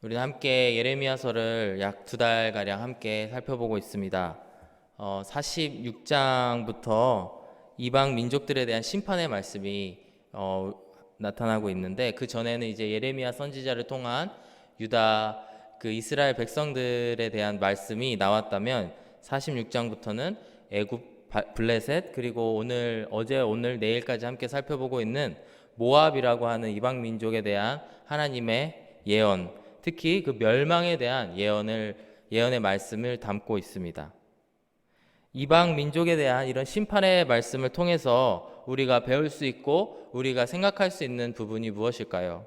우리는 함께 예레미야서를 약 2달가량 함께 살펴보고 있습니다. 46장부터 이방 민족들에 대한 심판의 말씀이 나타나고 있는데, 그 전에는 이제 예레미야 선지자를 통한 유다 그 이스라엘 백성들에 대한 말씀이 나왔다면, 46장부터는 애굽 블레셋, 그리고 오늘 내일까지 함께 살펴보고 있는 모압이라고 하는 이방 민족에 대한 하나님의 예언, 특히 그 멸망에 대한 예언의 말씀을 담고 있습니다. 이방 민족에 대한 이런 심판의 말씀을 통해서 우리가 배울 수 있고 우리가 생각할 수 있는 부분이 무엇일까요?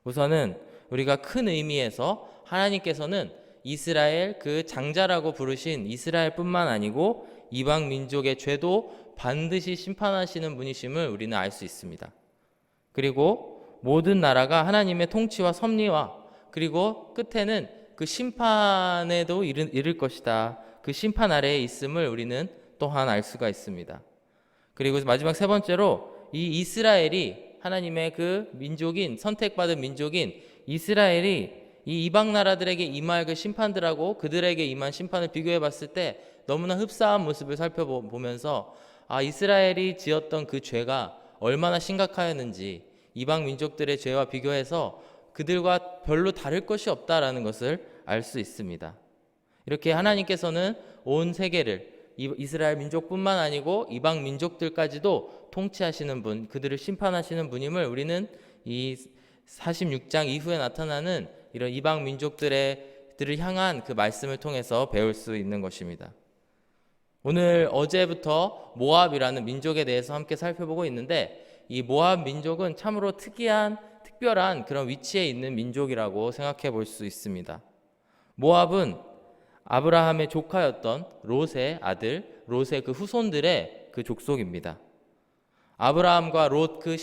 우선은 우리가 큰 의미에서 하나님께서는 이스라엘, 그 장자라고 부르신 이스라엘뿐만 아니고 이방 민족의 죄도 반드시 심판하시는 분이심을 우리는 알 수 있습니다. 그리고 모든 나라가 하나님의 통치와 섭리와, 그리고 끝에는 그 심판에도 이를 것이다, 그 심판 아래에 있음을 우리는 또한 알 수가 있습니다. 그리고 마지막 세 번째로, 이 이스라엘이 하나님의 그 민족인, 선택받은 민족인 이스라엘이 이 이방 나라들에게 임할 그 심판들하고 그들에게 임한 심판을 비교해 봤을 때 너무나 흡사한 모습을 살펴보면서, 이스라엘이 지었던 그 죄가 얼마나 심각하였는지 이방 민족들의 죄와 비교해서 그들과 별로 다를 것이 없다라는 것을 알 수 있습니다. 이렇게 하나님께서는 온 세계를, 이스라엘 민족뿐만 아니고 이방 민족들까지도 통치하시는 분, 그들을 심판하시는 분임을 우리는 이 46장 이후에 나타나는 이런 이방 민족들을 향한 그 말씀을 통해서 배울 수 있는 것입니다. 어제부터 모압이라는 민족에 대해서 함께 살펴보고 있는데, 이 모압 민족은 참으로 특별한 그런 위치에 있는 민족이라고 생각해 볼 수 있습니다. 모압은 아브라함의 조카였던 롯의 아들, 롯의 그 후손들의 그 족속입니다. 아브라함과 롯 그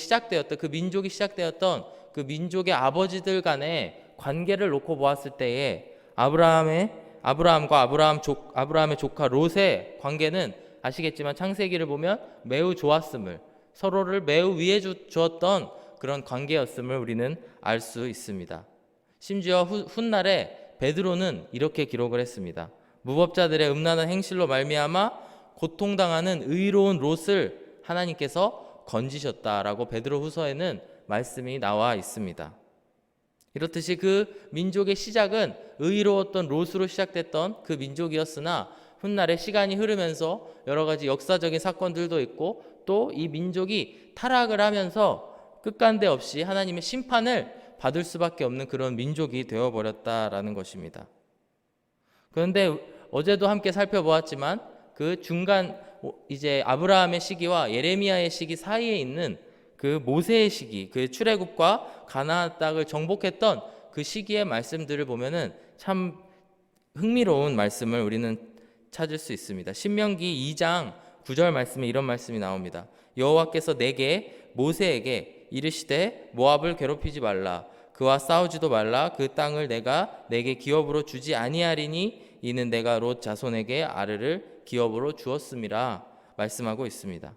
민족이 시작되었던 그 민족의 아버지들 간의 관계를 놓고 보았을 때에 아브라함과 아브라함의 조카 롯의 관계는 아시겠지만 창세기를 보면 매우 좋았음을, 서로를 매우 위해 주었던 그런 관계였음을 우리는 알 수 있습니다. 심지어 훗날에 베드로는 이렇게 기록을 했습니다. 무법자들의 음란한 행실로 말미암아 고통당하는 의로운 롯을 하나님께서 건지셨다라고 베드로 후서에는 말씀이 나와 있습니다. 이렇듯이 그 민족의 시작은 의로웠던 롯으로 시작됐던 그 민족이었으나, 훗날에 시간이 흐르면서 여러 가지 역사적인 사건들도 있고 또 이 민족이 타락을 하면서 끝간데 없이 하나님의 심판을 받을 수밖에 없는 그런 민족이 되어버렸다라는 것입니다. 그런데 어제도 함께 살펴보았지만, 그 중간 이제 아브라함의 시기와 예레미야의 시기 사이에 있는 그 모세의 시기, 그 출애굽과 가나안 땅을 정복했던 그 시기의 말씀들을 보면은 참 흥미로운 말씀을 우리는 찾을 수 있습니다. 신명기 2장 9절 말씀에 이런 말씀이 나옵니다. 여호와께서 모세에게 이르시되 모압을 괴롭히지 말라, 그와 싸우지도 말라, 그 땅을 내가 내게 기업으로 주지 아니하리니 이는 내가 롯 자손에게 아르를 기업으로 주었음이라 말씀하고 있습니다.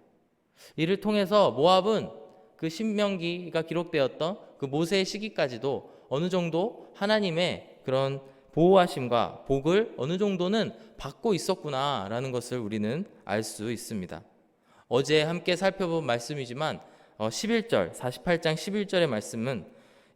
이를 통해서 모압은 그 신명기가 기록되었던 그 모세의 시기까지도 어느 정도 하나님의 그런 보호하심과 복을 어느 정도는 받고 있었구나라는 것을 우리는 알 수 있습니다. 어제 함께 살펴본 말씀이지만 48장 11절의 말씀은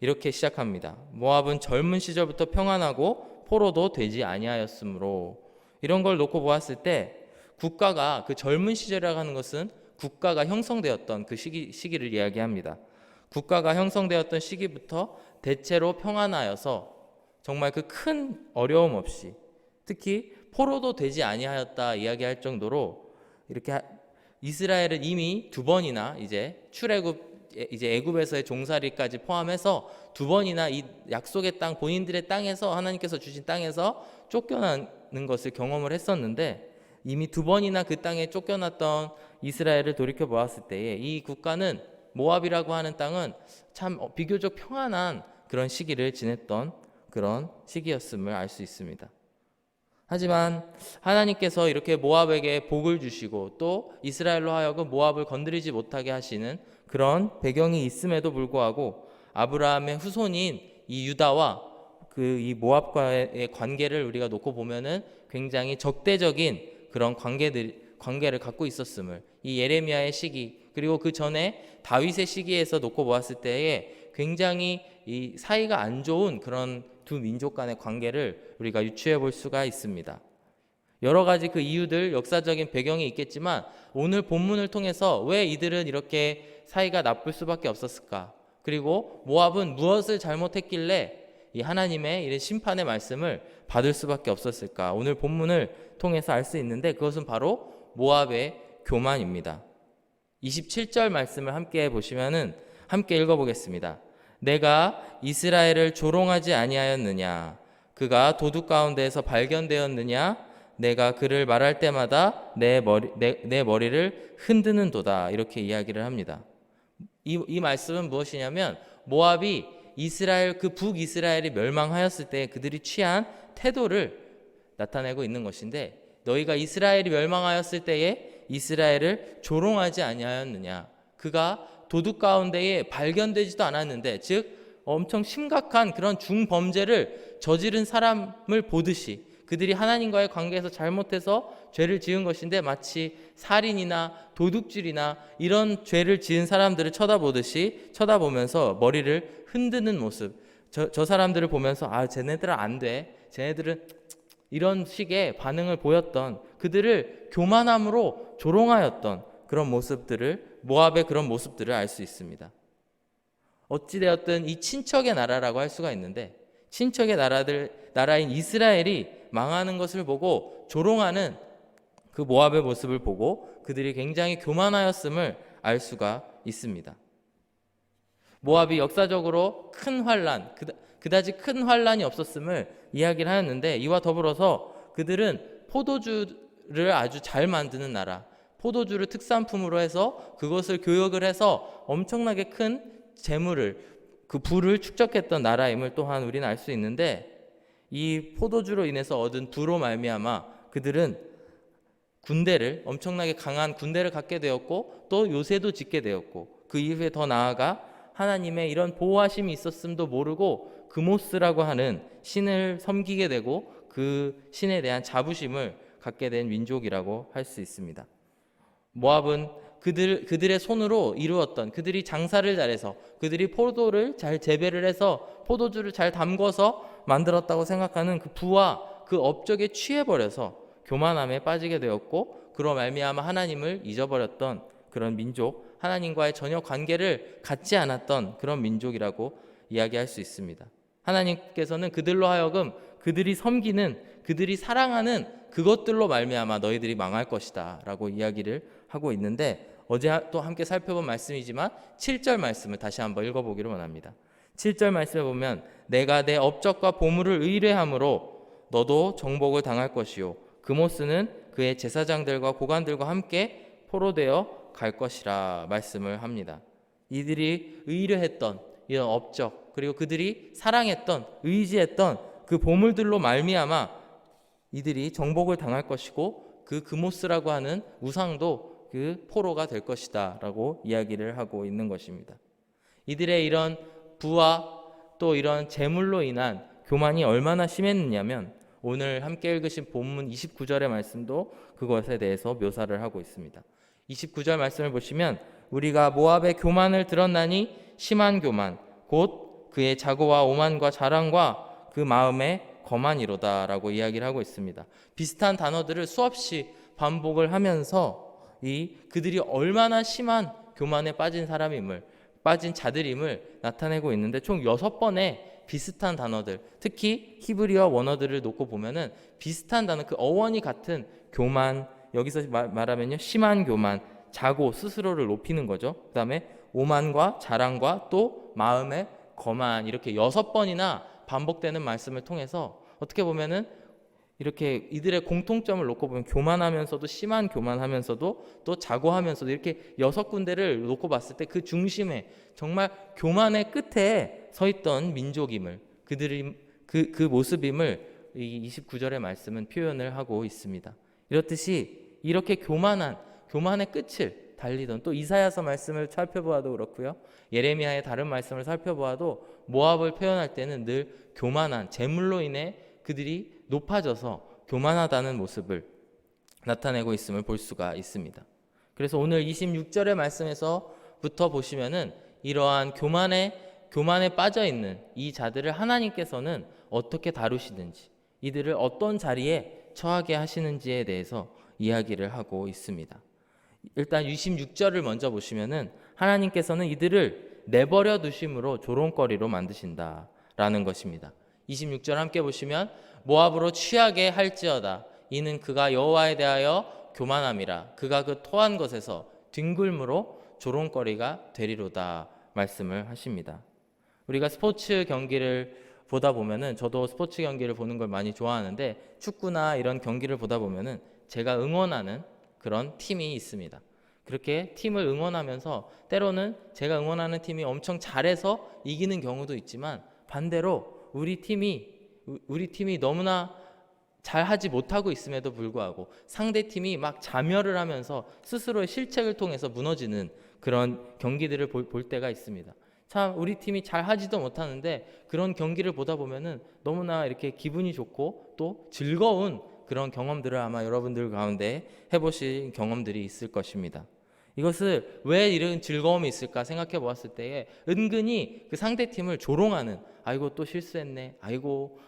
이렇게 시작합니다. 모압은 젊은 시절부터 평안하고 포로도 되지 아니하였으므로. 이런 걸 놓고 보았을 때, 국가가, 그 젊은 시절이라고 하는 것은 국가가 형성되었던 그 시기를 이야기합니다. 국가가 형성되었던 시기부터 대체로 평안하여서 정말 그 큰 어려움 없이, 특히 포로도 되지 아니하였다 이야기할 정도로, 이렇게 이스라엘은 이미 2번이나 이제 애굽에서의 종살이까지 포함해서 2번이나 이 약속의 땅, 본인들의 땅에서, 하나님께서 주신 땅에서 쫓겨나는 것을 경험을 했었는데, 이미 2번이나 그 땅에 쫓겨났던 이스라엘을 돌이켜 보았을 때에 이 국가는, 모압이라고 하는 땅은 참 비교적 평안한 그런 시기를 지냈던 그런 시기였음을 알 수 있습니다. 하지만 하나님께서 이렇게 모압에게 복을 주시고 또 이스라엘로 하여금 모압을 건드리지 못하게 하시는 그런 배경이 있음에도 불구하고, 아브라함의 후손인 이 유다와 이 모압과의 관계를 우리가 놓고 보면은 굉장히 적대적인 그런 관계를 갖고 있었음을, 이 예레미야의 시기 그리고 그 전에 다윗의 시기에서 놓고 보았을 때에 굉장히 이 사이가 안 좋은 그런 두 민족 간의 관계를 우리가 유추해 볼 수가 있습니다. 여러 가지 그 이유들, 역사적인 배경이 있겠지만 오늘 본문을 통해서 왜 이들은 이렇게 사이가 나쁠 수밖에 없었을까? 그리고 모압은 무엇을 잘못했길래 이 하나님의 이런 심판의 말씀을 받을 수밖에 없었을까? 오늘 본문을 통해서 알 수 있는데 그것은 바로 모압의 교만입니다. 27절 말씀을 함께 보시면은 함께 읽어보겠습니다. 내가 이스라엘을 조롱하지 아니하였느냐? 그가 도둑 가운데에서 발견되었느냐? 내가 그를 말할 때마다 내 머리를 흔드는도다. 이렇게 이야기를 합니다. 이 말씀은 무엇이냐면 모압이 이스라엘, 그 북이스라엘이 멸망하였을 때 그들이 취한 태도를 나타내고 있는 것인데, 너희가 이스라엘이 멸망하였을 때에 이스라엘을 조롱하지 아니하였느냐? 그가 도둑 가운데에 발견되지도 않았는데, 즉 엄청 심각한 그런 중범죄를 저지른 사람을 보듯이, 그들이 하나님과의 관계에서 잘못해서 죄를 지은 것인데 마치 살인이나 도둑질이나 이런 죄를 지은 사람들을 쳐다보듯이 쳐다보면서 머리를 흔드는 모습, 저 사람들을 보면서 쟤네들은 안 돼, 쟤네들은 이런 식의 반응을 보였던, 그들을 교만함으로 조롱하였던 그런 모습들을, 모압의 그런 모습들을 알 수 있습니다. 어찌되었든 이 친척의 나라라고 할 수가 있는데, 친척의 나라인 이스라엘이 망하는 것을 보고 조롱하는 그 모압의 모습을 보고 그들이 굉장히 교만하였음을 알 수가 있습니다. 모압이 역사적으로 큰 환란, 그다지 큰 환란이 없었음을 이야기를 하였는데, 이와 더불어서 그들은 포도주를 아주 잘 만드는 나라, 포도주를 특산품으로 해서 그것을 교역을 해서 엄청나게 큰 재물을, 그 부를 축적했던 나라임을 또한 우리는 알 수 있는데, 이 포도주로 인해서 얻은 부로 말미암아 그들은 군대를, 엄청나게 강한 군대를 갖게 되었고 또 요새도 짓게 되었고, 그 이후에 더 나아가 하나님의 이런 보호하심이 있었음도 모르고 그모스라고 하는 신을 섬기게 되고 그 신에 대한 자부심을 갖게 된 민족이라고 할 수 있습니다. 모압은 그들의 손으로 이루었던, 그들이 장사를 잘해서, 그들이 포도를 잘 재배를 해서 포도주를 잘 담궈서 만들었다고 생각하는 그 부와 그 업적에 취해버려서 교만함에 빠지게 되었고, 그로 말미암아 하나님을 잊어버렸던 그런 민족, 하나님과의 전혀 관계를 갖지 않았던 그런 민족이라고 이야기할 수 있습니다. 하나님께서는 그들로 하여금 그들이 섬기는, 그들이 사랑하는 그것들로 말미암아 너희들이 망할 것이다 라고 이야기를 하고 있는데, 어제 또 함께 살펴본 말씀이지만 7절 말씀을 다시 한번 읽어보기를 원합니다. 7절 말씀에 보면 내가 내 업적과 보물을 의뢰함으로 너도 정복을 당할 것이요 그모스는 그의 제사장들과 고관들과 함께 포로되어 갈 것이라 말씀을 합니다. 이들이 의뢰했던 이런 업적, 그리고 그들이 사랑했던, 의지했던 그 보물들로 말미암아 이들이 정복을 당할 것이고, 그 그모스라고 하는 우상도 그 포로가 될 것이다 라고 이야기를 하고 있는 것입니다. 이들의 이런 부와 또 이런 재물로 인한 교만이 얼마나 심했느냐면, 오늘 함께 읽으신 본문 29절의 말씀도 그것에 대해서 묘사를 하고 있습니다. 29절 말씀을 보시면 우리가 모압의 교만을 들었나니 심한 교만 곧 그의 자고와 오만과 자랑과 그 마음의 거만이로다 라고 이야기를 하고 있습니다. 비슷한 단어들을 수없이 반복을 하면서 그들이 얼마나 심한 교만에 빠진 자들임을 나타내고 있는데, 총 6번의 비슷한 단어들, 특히 히브리어 원어들을 놓고 보면은 비슷한 단어, 그 어원이 같은 교만, 여기서 말하면요 심한 교만, 자고, 스스로를 높이는 거죠. 그 다음에 오만과 자랑과 또 마음의 거만, 이렇게 6번이나 반복되는 말씀을 통해서 어떻게 보면은 이렇게 이들의 공통점을 놓고 보면 교만하면서도, 심한 교만하면서도, 또 자고하면서도, 이렇게 6군데를 놓고 봤을 때 그 중심에 정말 교만의 끝에 서 있던 민족임을, 그들이 그 모습임을 이 29절의 말씀은 표현을 하고 있습니다. 이렇듯이 이렇게 교만의 끝을 달리던, 또 이사야서 말씀을 살펴보아도 그렇고요, 예레미야의 다른 말씀을 살펴보아도 모압을 표현할 때는 늘 교만한 재물로 인해 그들이 높아져서 교만하다는 모습을 나타내고 있음을 볼 수가 있습니다. 그래서 오늘 26절의 말씀에서부터 보시면은 이러한 교만에 빠져 있는 이 자들을 하나님께서는 어떻게 다루시는지, 이들을 어떤 자리에 처하게 하시는지에 대해서 이야기를 하고 있습니다. 일단 26절을 먼저 보시면은 하나님께서는 이들을 내버려 두심으로 조롱거리로 만드신다라는 것입니다. 26절 함께 보시면 모압으로 취하게 할지어다 이는 그가 여호와에 대하여 교만함이라 그가 그 토한 것에서 뒹굴므로 조롱거리가 되리로다 말씀을 하십니다. 우리가 스포츠 경기를 보다 보면은 저도 스포츠 경기를 보는 걸 많이 좋아하는데 축구나 이런 경기를 보다 보면은 제가 응원하는 그런 팀이 있습니다. 그렇게 팀을 응원하면서 때로는 제가 응원하는 팀이 엄청 잘해서 이기는 경우도 있지만 반대로 우리 팀이 너무나 잘하지 못하고 있음에도 불구하고 상대 팀이 막 자멸을 하면서 스스로의 실책을 통해서 무너지는 그런 경기들을 볼 때가 있습니다. 참 우리 팀이 잘하지도 못하는데 그런 경기를 보다 보면은 너무나 이렇게 기분이 좋고 또 즐거운 그런 경험들을 아마 여러분들 가운데 해보신 경험들이 있을 것입니다. 이것을 왜 이런 즐거움이 있을까 생각해 보았을 때에 은근히 그 상대팀을 조롱하는 아이고 또 실수했네 아이고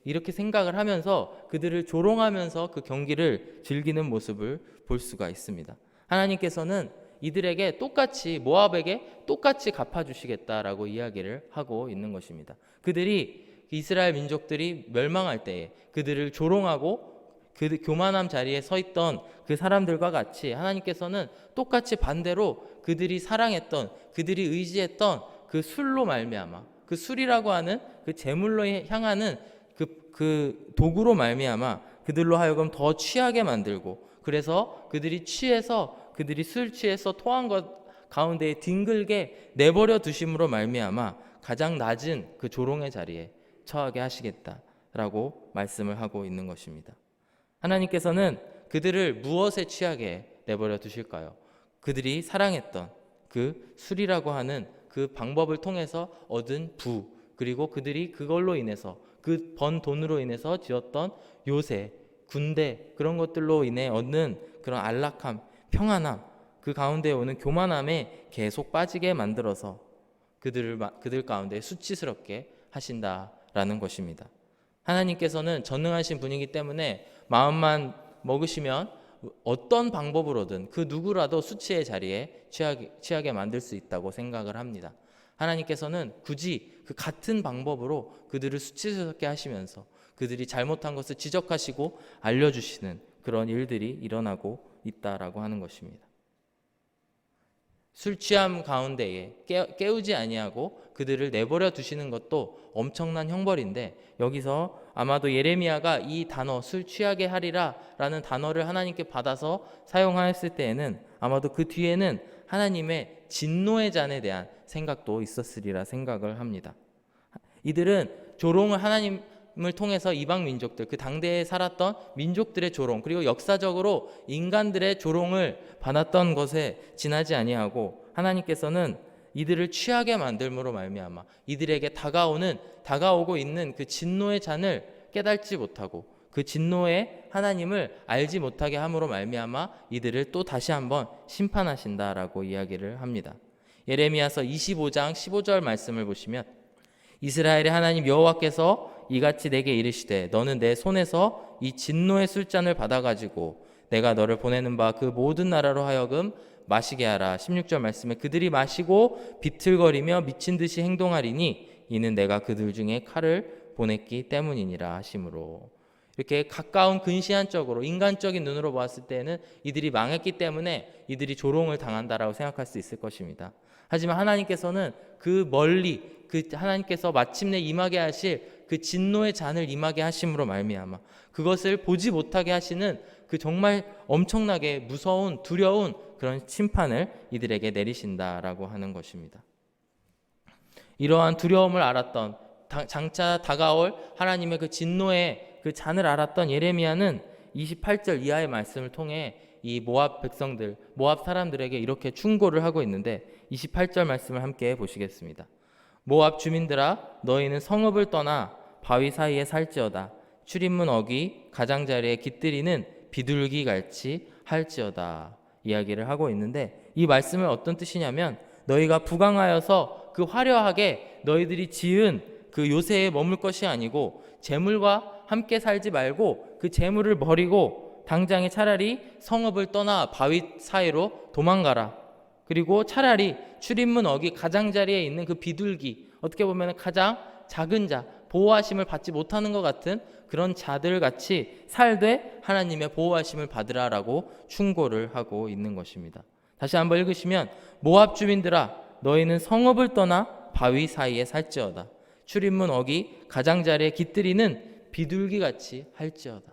이렇게 생각을 하면서 그들을 조롱하면서 그 경기를 즐기는 모습을 볼 수가 있습니다. 하나님께서는 이들에게 똑같이 모압에게 똑같이 갚아주시겠다라고 이야기를 하고 있는 것입니다. 그들이 이스라엘 민족들이 멸망할 때에 그들을 조롱하고 그 교만함 자리에 서 있던 그 사람들과 같이 하나님께서는 똑같이 반대로 그들이 사랑했던 그들이 의지했던 그 술로 말미암아 그 술이라고 하는 그 제물로 향하는 그 도구로 말미암아 그들로 하여금 더 취하게 만들고 그래서 그들이 술 취해서 토한 것 가운데에 뒹굴게 내버려 두심으로 말미암아 가장 낮은 그 조롱의 자리에 처하게 하시겠다라고 말씀을 하고 있는 것입니다. 하나님께서는 그들을 무엇에 취하게 내버려 두실까요? 그들이 사랑했던 그 술이라고 하는 그 방법을 통해서 얻은 부, 그리고 그들이 그걸로 인해서 그 번 돈으로 인해서 지었던 요새, 군대 그런 것들로 인해 얻는 그런 안락함, 평안함, 그 가운데 오는 교만함에 계속 빠지게 만들어서 그들 가운데 수치스럽게 하신다라는 것입니다. 하나님께서는 전능하신 분이기 때문에 마음만 먹으시면 어떤 방법으로든 그 누구라도 수치의 자리에 취하게 만들 수 있다고 생각을 합니다. 하나님께서는 굳이 그 같은 방법으로 그들을 수치스럽게 하시면서 그들이 잘못한 것을 지적하시고 알려주시는 그런 일들이 일어나고 있다라고 하는 것입니다. 술 취함 가운데에 깨우지 아니하고 그들을 내버려 두시는 것도 엄청난 형벌인데 여기서 아마도 예레미야가 이 단어 술 취하게 하리라 라는 단어를 하나님께 받아서 사용하였을 때에는 아마도 그 뒤에는 하나님의 진노의 잔에 대한 생각도 있었으리라 생각을 합니다. 이들은 조롱을 하나님을 통해서 이방 민족들, 그 당대에 살았던 민족들의 조롱, 그리고 역사적으로 인간들의 조롱을 받았던 것에 지나지 아니하고 하나님께서는 이들을 취하게 만들므로 말미암아 이들에게 다가오고 있는 그 진노의 잔을 깨닫지 못하고 그 진노의 하나님을 알지 못하게 함으로 말미암아 이들을 또 다시 한번 심판하신다라고 이야기를 합니다. 예레미야서 25장 15절 말씀을 보시면 이스라엘의 하나님 여호와께서 이같이 내게 이르시되 너는 내 손에서 이 진노의 술잔을 받아가지고 내가 너를 보내는 바 그 모든 나라로 하여금 마시게 하라. 16절 말씀에 그들이 마시고 비틀거리며 미친 듯이 행동하리니 이는 내가 그들 중에 칼을 보냈기 때문이니라 하심으로 이렇게 가까운 근시안적으로 인간적인 눈으로 보았을 때는 이들이 망했기 때문에 이들이 조롱을 당한다라고 생각할 수 있을 것입니다. 하지만 하나님께서는 그 멀리 하나님께서 마침내 임하게 하실 그 진노의 잔을 임하게 하심으로 말미암아 그것을 보지 못하게 하시는 그 정말 엄청나게 무서운 두려운 그런 심판을 이들에게 내리신다라고 하는 것입니다. 이러한 두려움을 알았던 장차 다가올 하나님의 그 진노의 그 잔을 알았던 예레미야는 28절 이하의 말씀을 통해 이 모압 사람들에게 이렇게 충고를 하고 있는데 28절 말씀을 함께 보시겠습니다. 모압 주민들아 너희는 성읍을 떠나 바위 사이에 살지어다. 출입문 어기 가장자리에 깃들이는 비둘기 같이 할지어다. 이야기를 하고 있는데, 이 말씀은 어떤 뜻이냐면, 너희가 부강하여서 그 화려하게 너희들이 지은 그 요새에 머물 것이 아니고 재물과 함께 살지 말고 그 재물을 버리고 당장에 차라리 성읍을 떠나 바위 사이로 도망가라. 그리고 차라리 출입문 어기 가장자리에 있는 그 비둘기, 어떻게 보면 가장 작은 자, 보호하심을 받지 못하는 것 같은 그런 자들 같이 살되 하나님의 보호하심을 받으라라고 충고를 하고 있는 것입니다. 다시 한번 읽으시면, 모압 주민들아 너희는 성읍을 떠나 바위 사이에 살지어다. 출입문 어기 가장자리에 깃들이는 비둘기같이 할지어다.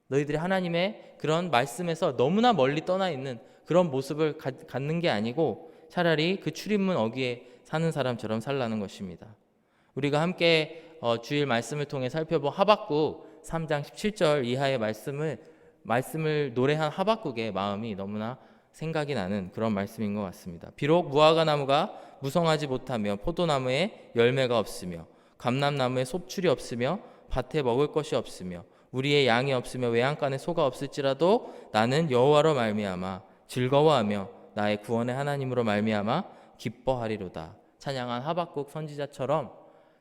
너희들이 하나님의 그런 말씀에서 너무나 멀리 떠나 있는 그런 모습을 갖는 게 아니고 차라리 그 출입문 어기에 사는 사람처럼 살라는 것입니다. 우리가 함께 주일 말씀을 통해 살펴본 하박국 3장 17절 이하의 말씀을 노래한 하박국의 마음이 너무나 생각이 나는 그런 말씀인 것 같습니다. 비록 무화과 나무가 무성하지 못하며 포도나무에 열매가 없으며 감람나무에 섭출이 없으며 밭에 먹을 것이 없으며 우리의 양이 없으며 외양간에 소가 없을지라도 나는 여호와로 말미암아 즐거워하며 나의 구원의 하나님으로 말미암아 기뻐하리로다. 찬양한 하박국 선지자처럼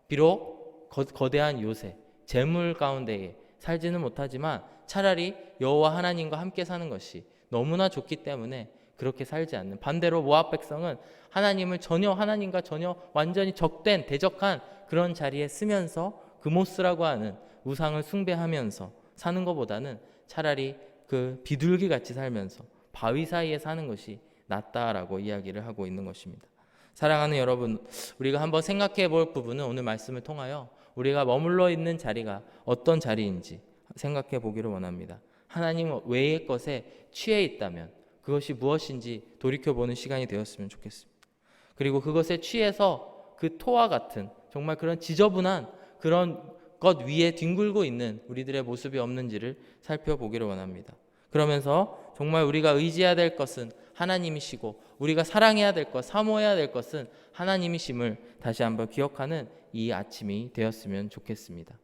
비록 거대한 요새 재물 가운데에 살지는 못하지만 차라리 여호와 하나님과 함께 사는 것이 너무나 좋기 때문에 그렇게 살지 않는, 반대로 모압 백성은 하나님과 전혀 완전히 적된 대적한 그런 자리에 쓰면서 그모스라고 하는 우상을 숭배하면서 사는 것보다는 차라리 그 비둘기 같이 살면서 바위 사이에 사는 것이 낫다라고 이야기를 하고 있는 것입니다. 사랑하는 여러분, 우리가 한번 생각해 볼 부분은 오늘 말씀을 통하여 우리가 머물러 있는 자리가 어떤 자리인지 생각해 보기를 원합니다. 하나님 외의 것에 취해 있다면 그것이 무엇인지 돌이켜보는 시간이 되었으면 좋겠습니다. 그리고 그것에 취해서 그 토와 같은 정말 그런 지저분한 그런 것 위에 뒹굴고 있는 우리들의 모습이 없는지를 살펴보기를 원합니다. 그러면서 정말 우리가 의지해야 될 것은 하나님이시고 우리가 사랑해야 될 것, 사모해야 될 것은 하나님이심을 다시 한번 기억하는 이 아침이 되었으면 좋겠습니다.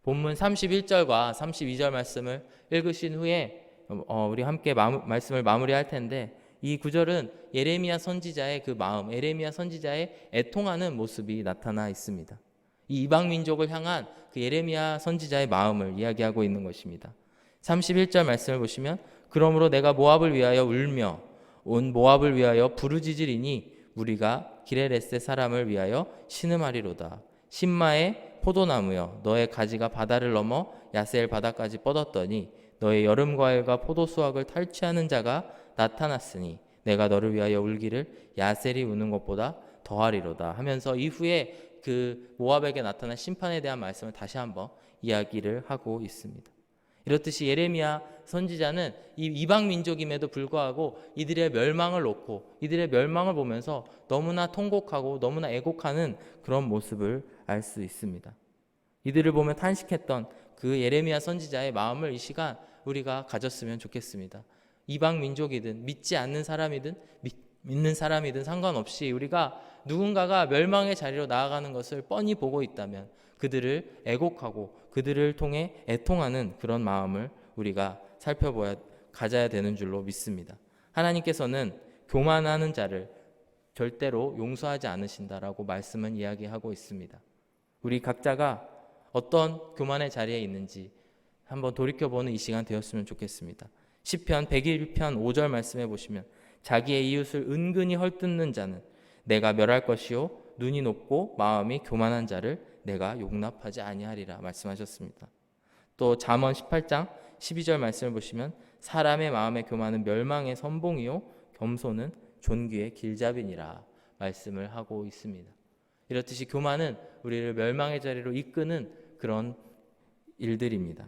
본문 31절과 32절 말씀을 읽으신 후에 우리 함께 말씀을 마무리할 텐데, 이 구절은 예레미야 선지자의 그 마음, 예레미야 선지자의 애통하는 모습이 나타나 있습니다. 이 이방 민족을 향한 그 예레미야 선지자의 마음을 이야기하고 있는 것입니다. 31절 말씀을 보시면, 그러므로 내가 모압을 위하여 울며 온 모압을 위하여 부르짖으리니 우리가 기레레스 사람을 위하여 신음하리로다. 신마의 포도나무여 너의 가지가 바다를 넘어 야셀 바다까지 뻗었더니 너의 여름 과일과 포도 수확을 탈취하는 자가 나타났으니 내가 너를 위하여 울기를 야셀이 우는 것보다 더하리로다 하면서 이후에 그 모압에게 나타난 심판에 대한 말씀을 다시 한번 이야기를 하고 있습니다. 이렇듯이 예레미야 선지자는 이 이방 민족임에도 불구하고 이들의 멸망을 놓고 이들의 멸망을 보면서 너무나 통곡하고 너무나 애곡하는 그런 모습을 알 수 있습니다. 이들을 보며 탄식했던 그 예레미야 선지자의 마음을 이 시간 우리가 가졌으면 좋겠습니다. 이방 민족이든 믿지 않는 사람이든 믿는 사람이든 상관없이 우리가 누군가가 멸망의 자리로 나아가는 것을 뻔히 보고 있다면 그들을 애곡하고 그들을 통해 애통하는 그런 마음을 우리가 가져야 되는 줄로 믿습니다. 하나님께서는 교만하는 자를 절대로 용서하지 않으신다라고 말씀은 이야기하고 있습니다. 우리 각자가 어떤 교만의 자리에 있는지 한번 돌이켜보는 이 시간 되었으면 좋겠습니다. 시편 101편 5절 말씀해 보시면, 자기의 이웃을 은근히 헐뜯는 자는 내가 멸할 것이요 눈이 높고 마음이 교만한 자를 내가 용납하지 아니하리라 말씀하셨습니다. 또 잠언 18장 12절 말씀을 보시면, 사람의 마음의 교만은 멸망의 선봉이요 겸손은 존귀의 길잡이니라 말씀을 하고 있습니다. 이렇듯이 교만은 우리를 멸망의 자리로 이끄는 그런 일들입니다.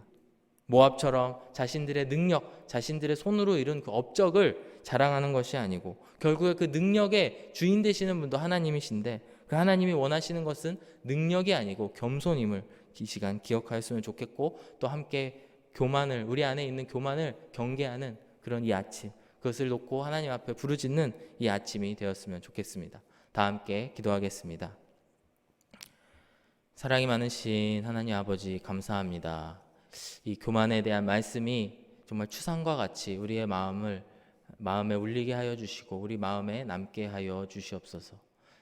모압처럼 자신들의 능력, 자신들의 손으로 이룬 그 업적을 자랑하는 것이 아니고 결국에 그 능력의 주인 되시는 분도 하나님이신데 그 하나님이 원하시는 것은 능력이 아니고 겸손임을 이 시간 기억하였으면 좋겠고, 또 함께 우리 안에 있는 교만을 경계하는 그런 이 아침, 그것을 놓고 하나님 앞에 부르짖는 이 아침이 되었으면 좋겠습니다. 다 함께 기도하겠습니다. 사랑이 많으신 하나님 아버지 감사합니다. 이 교만에 대한 말씀이 정말 추상과 같이 우리의 마음에 울리게 하여 주시고 우리 마음에 남게 하여 주시옵소서.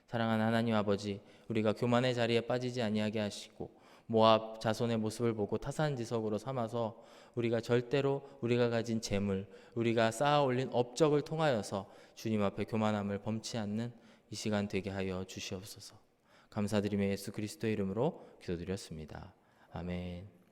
사랑하는 하나님 아버지, 우리가 교만의 자리에 빠지지 아니하게 하시고 모압 자손의 모습을 보고 타산지석으로 삼아서 우리가 절대로 우리가 가진 재물, 우리가 쌓아 올린 업적을 통하여서 주님 앞에 교만함을 범치 않는 이 시간 되게 하여 주시옵소서. 감사드리며 예수 그리스도의 이름으로 기도드렸습니다. 아멘.